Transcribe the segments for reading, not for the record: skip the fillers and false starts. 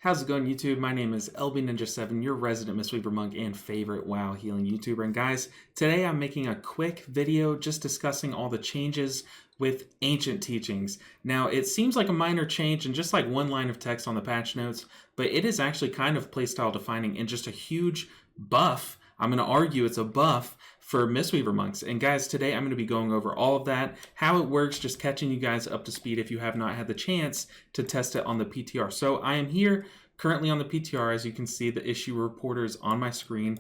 How's it going, YouTube? My name is LB Ninja7, your resident Mistweaver monk and favorite WoW healing YouTuber. And guys, today I'm making a quick video just discussing all the changes with ancient teachings. Now, it seems like a minor change and just like one line of text on the patch notes, but it is actually kind of playstyle defining and just a huge buff. I'm going to argue it's a buff for Mistweaver monks. And guys, today I'm going to be going over all of that, how it works, just catching you guys up to speed if you have not had the chance to test it on the PTR. So I am here currently on the PTR. As you can see, the issue reporter is on my screen.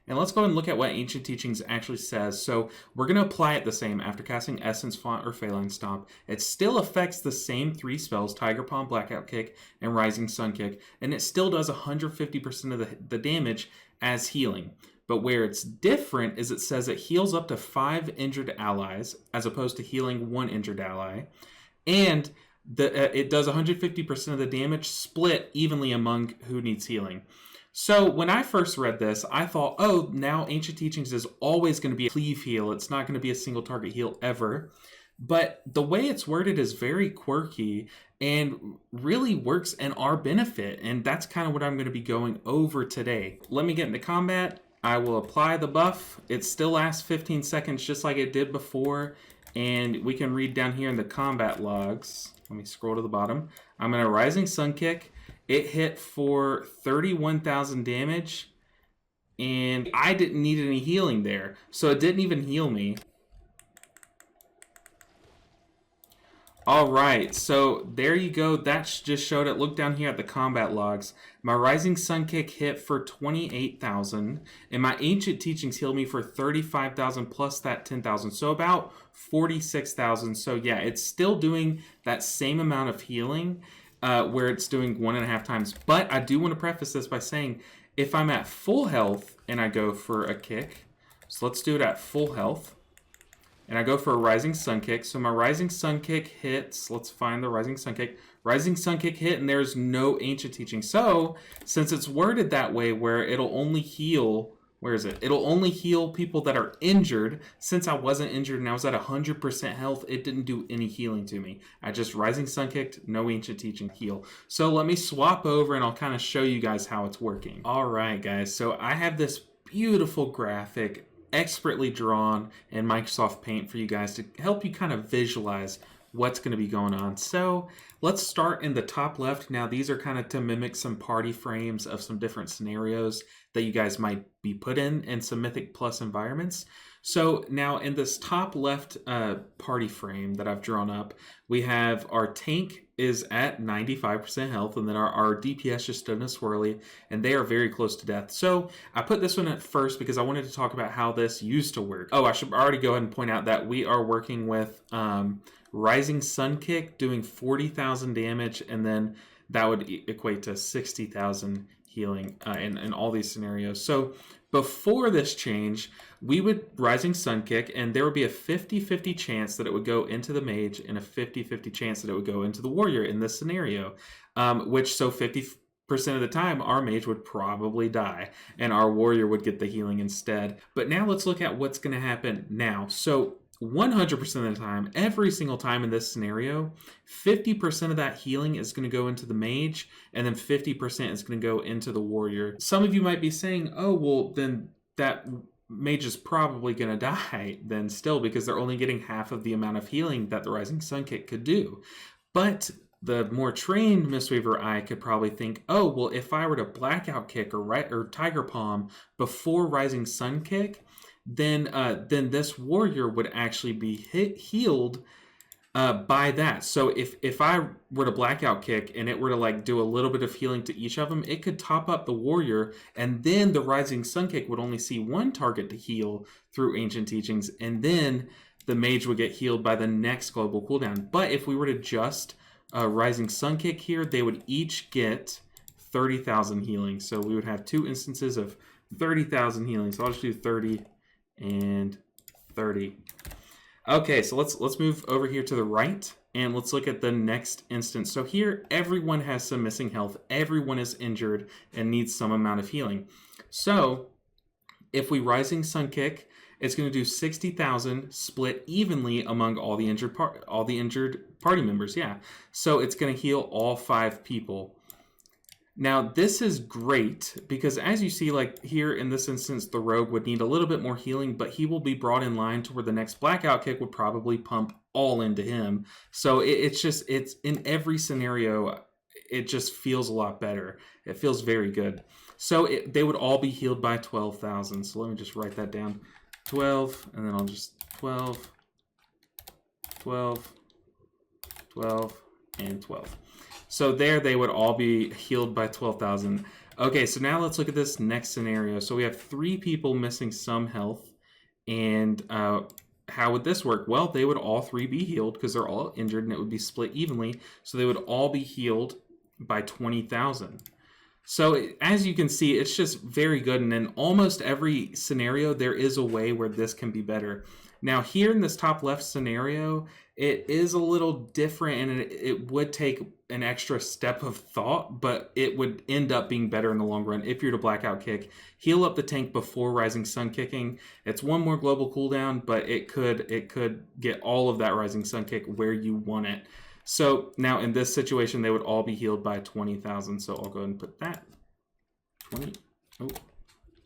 And let's go and look at what Ancient Teachings actually says. So we're going to apply it the same after casting Essence Font or Phalanx Stomp. It still affects the same three spells, Tiger Palm, Blackout Kick, and Rising Sun Kick. And it still does 150% of the damage as healing. But where it's different is it says it heals up to 5 injured allies as opposed to healing 1 injured ally. And it does 150% of the damage split evenly among who needs healing. So when I first read this, I thought, oh, now Ancient Teachings is always going to be a cleave heal. It's not going to be a single target heal ever. But the way it's worded is very quirky and really works in our benefit. And that's kind of what I'm going to be going over today. Let me get into combat. I will apply the buff. It still lasts 15 seconds just like it did before. And we can read down here in the combat logs. Let me scroll to the bottom. I'm going to Rising Sun Kick. It hit for 31,000 damage. And I didn't need any healing there. So it didn't even heal me. Alright, so there you go. That just showed it. Look down here at the combat logs. My Rising Sun Kick hit for 28,000, and my Ancient Teachings healed me for 35,000 plus that 10,000, so about 46,000. So yeah, it's still doing that same amount of healing, where it's doing 1.5 times. But I do want to preface this by saying, if I'm at full health and I go for a kick, so let's do it at full health. And I go for a Rising Sun Kick. So my Rising Sun Kick hits. Let's find the Rising Sun Kick. Rising Sun Kick hit, and there's no Ancient Teaching. So, since it's worded that way where it'll only heal, where is it? It'll only heal people that are injured. Since I wasn't injured and I was at 100% health, it didn't do any healing to me. I just Rising Sun Kicked, no Ancient Teaching heal. So let me swap over and I'll kind of show you guys how it's working. Alright guys, so I have this beautiful graphic expertly drawn in Microsoft Paint for you guys to help you kind of visualize what's going to be going on. So let's start in the top left. Now these are kind of to mimic some party frames of some different scenarios that you guys might be put in some Mythic Plus environments. So now in this top left party frame that I've drawn up, we have our tank is at 95% health, and then our DPS just stood in a swirly, and they are very close to death. So I put this one at first because I wanted to talk about how this used to work. Oh, I should already go ahead and point out that we are working with Rising Sun Kick doing 40,000 damage, and then that would equate to 60,000 healing in all these scenarios. So before this change, we would Rising Sun Kick, and there would be a 50-50 chance that it would go into the mage and a 50-50 chance that it would go into the warrior in this scenario, which so 50% of the time our mage would probably die and our warrior would get the healing instead. But now let's look at what's going to happen now. So 100% of the time, every single time in this scenario, 50% of that healing is going to go into the mage, and then 50% is going to go into the warrior. Some of you might be saying, oh, well, then that mage is probably going to die then still, because they're only getting half of the amount of healing that the Rising Sun Kick could do. But the more trained Mistweaver eye could probably think, oh, well, if I were to Blackout Kick or Tiger Palm before Rising Sun Kick, then this warrior would actually be healed by that. So if I were to Blackout Kick and it were to like do a little bit of healing to each of them, it could top up the warrior, and then the Rising Sun Kick would only see one target to heal through Ancient Teachings, and then the mage would get healed by the next global cooldown. But if we were to just Rising Sun Kick here, they would each get 30,000 healing. So we would have 2 instances of 30,000 healing. So I'll just do 30 and 30. Okay, so let's move over here to the right and let's look at the next instance. So here everyone has some missing health, everyone is injured and needs some amount of healing. So if we Rising Sun Kick, it's going to do 60,000 split evenly among all the injured party members. Yeah, so it's going to heal all 5 people. Now, this is great because as you see, like here in this instance, the rogue would need a little bit more healing, but he will be brought in line to where the next blackout kick would probably pump all into him. So it's in every scenario, it just feels a lot better. It feels very good. So they would all be healed by 12,000. So let me just write that down. 12, and then I'll just 12, 12, 12, and 12. So there they would all be healed by 12,000. Okay, so now let's look at this next scenario. So we have 3 people missing some health. And how would this work? Well, they would all 3 be healed because they're all injured and it would be split evenly. So they would all be healed by 20,000. So as you can see, it's just very good. And in almost every scenario, there is a way where this can be better. Now here in this top left scenario, it is a little different and it would take an extra step of thought, but it would end up being better in the long run if you're to blackout kick. Heal up the tank before Rising Sun kicking. It's 1 more global cooldown, but it could get all of that Rising Sun kick where you want it. So now in this situation, they would all be healed by 20,000. So I'll go ahead and put that 20,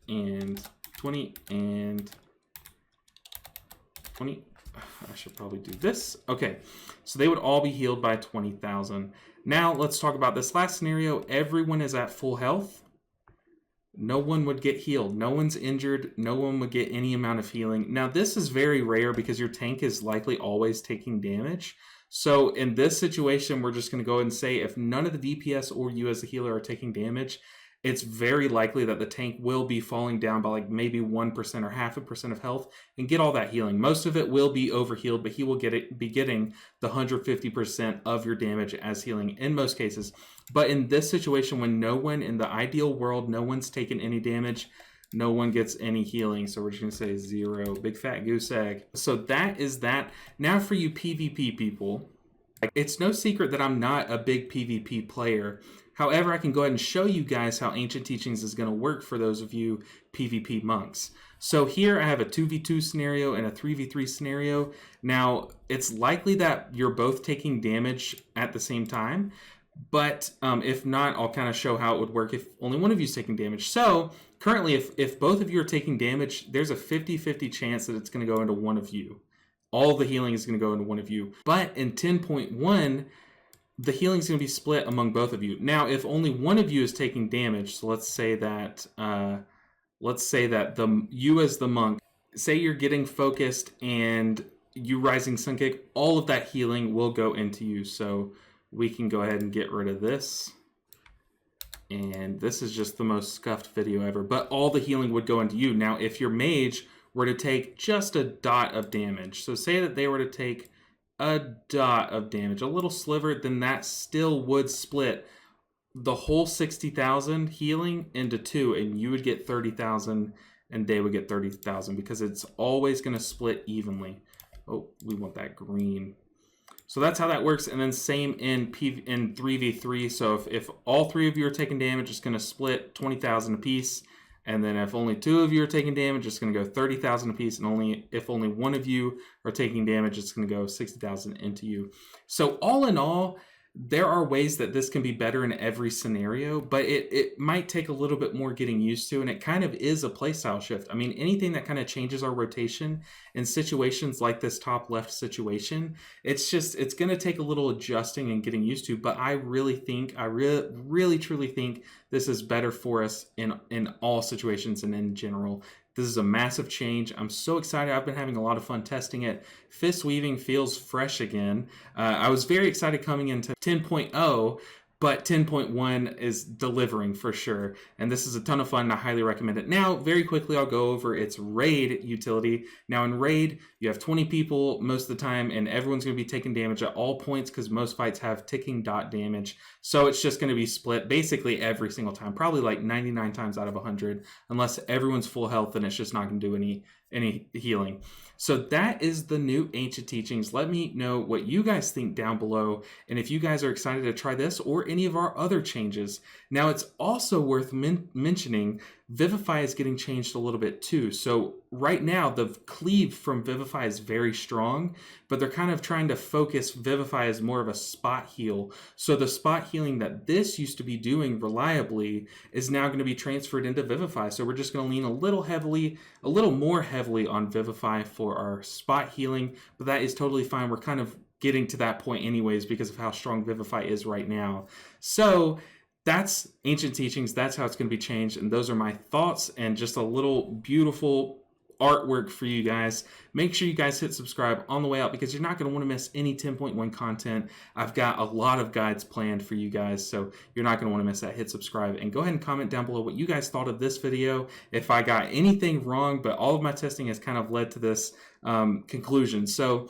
and 20, and 20. I should probably do this. Okay, so they would all be healed by 20,000. Now let's talk about this last scenario. Everyone is at full health. No one would get healed. No one's injured. No one would get any amount of healing. Now this is very rare because your tank is likely always taking damage. So in this situation, we're just going to go ahead and say if none of the DPS or you as the healer are taking damage, it's very likely that the tank will be falling down by like maybe 1% or 0.5% of health and get all that healing. Most of it will be overhealed, but he will be getting the 150% of your damage as healing in most cases. But in this situation, when no one, in the ideal world, no one's taken any damage, no one gets any healing. So we're just going to say 0, big fat goose egg. So that is that. Now for you PvP people, it's no secret that I'm not a big PvP player. However, I can go ahead and show you guys how Ancient Teachings is going to work for those of you PvP monks. So here I have a 2v2 scenario and a 3v3 scenario. Now, it's likely that you're both taking damage at the same time, but if not, I'll kind of show how it would work if only one of you is taking damage. So currently, if both of you are taking damage, there's a 50-50 chance that it's going to go into one of you. All the healing is going to go into one of you. But in 10.1, the healing is going to be split among both of you. Now, if only one of you is taking damage, so let's say that you as the monk, say you're getting focused and you Rising Sun Kick, all of that healing will go into you. So we can go ahead and get rid of this. And this is just the most scuffed video ever. But all the healing would go into you. Now, if your mage were to take just a dot of damage, so say that they were to take a dot of damage, a little sliver, then that still would split the whole 60,000 healing into 2, and you would get 30,000 and they would get 30,000 because it's always going to split evenly. Oh, we want that green. So that's how that works. And then same in 3v3. So if all 3 of you are taking damage, it's going to split 20,000 apiece. And then if only 2 of you are taking damage, it's going to go 30,000 apiece. And if only 1 of you are taking damage, it's going to go 60,000 into you. So all in all, there are ways that this can be better in every scenario, but it might take a little bit more getting used to, and it kind of is a playstyle shift. I mean, anything that kind of changes our rotation in situations like this top left situation, it's going to take a little adjusting and getting used to, but I really truly think this is better for us in all situations and in general. This is a massive change. I'm so excited. I've been having a lot of fun testing it. Fistweaving feels fresh again. I was very excited coming into 10.0, but 10.1 is delivering for sure. And this is a ton of fun, and I highly recommend it. Now, very quickly, I'll go over its raid utility. Now, in raid, you have 20 people most of the time, and everyone's going to be taking damage at all points because most fights have ticking dot damage. So it's just going to be split basically every single time, probably like 99 times out of 100, unless everyone's full health, then it's just not going to do any healing. So that is the new Ancient Teachings. Let me know what you guys think down below, and if you guys are excited to try this or any of our other changes. Now, it's also worth mentioning Vivify is getting changed a little bit too. So right now, the cleave from Vivify is very strong, but they're kind of trying to focus Vivify as more of a spot heal. So the spot healing that this used to be doing reliably is now going to be transferred into Vivify. So we're just going to lean a little more heavily on Vivify for our spot healing, but that is totally fine. We're kind of getting to that point anyways because of how strong Vivify is right now. So that's Ancient Teachings. That's how it's going to be changed. And those are my thoughts and just a little beautiful artwork for you guys. Make sure you guys hit subscribe on the way out because you're not going to want to miss any 10.1 content. I've got a lot of guides planned for you guys, so you're not going to want to miss that. Hit subscribe and go ahead and comment down below what you guys thought of this video. If I got anything wrong, but all of my testing has kind of led to this conclusion. So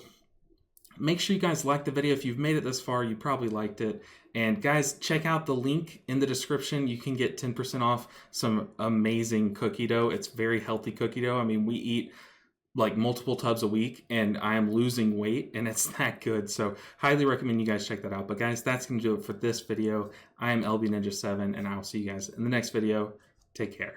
make sure you guys like the video. If you've made it this far, you probably liked it. And guys, check out the link in the description. You can get 10% off some amazing cookie dough. It's very healthy cookie dough. I mean, we eat like multiple tubs a week and I am losing weight and it's that good. So highly recommend you guys check that out. But guys, that's going to do it for this video. I am LB Ninja 7 and I will see you guys in the next video. Take care.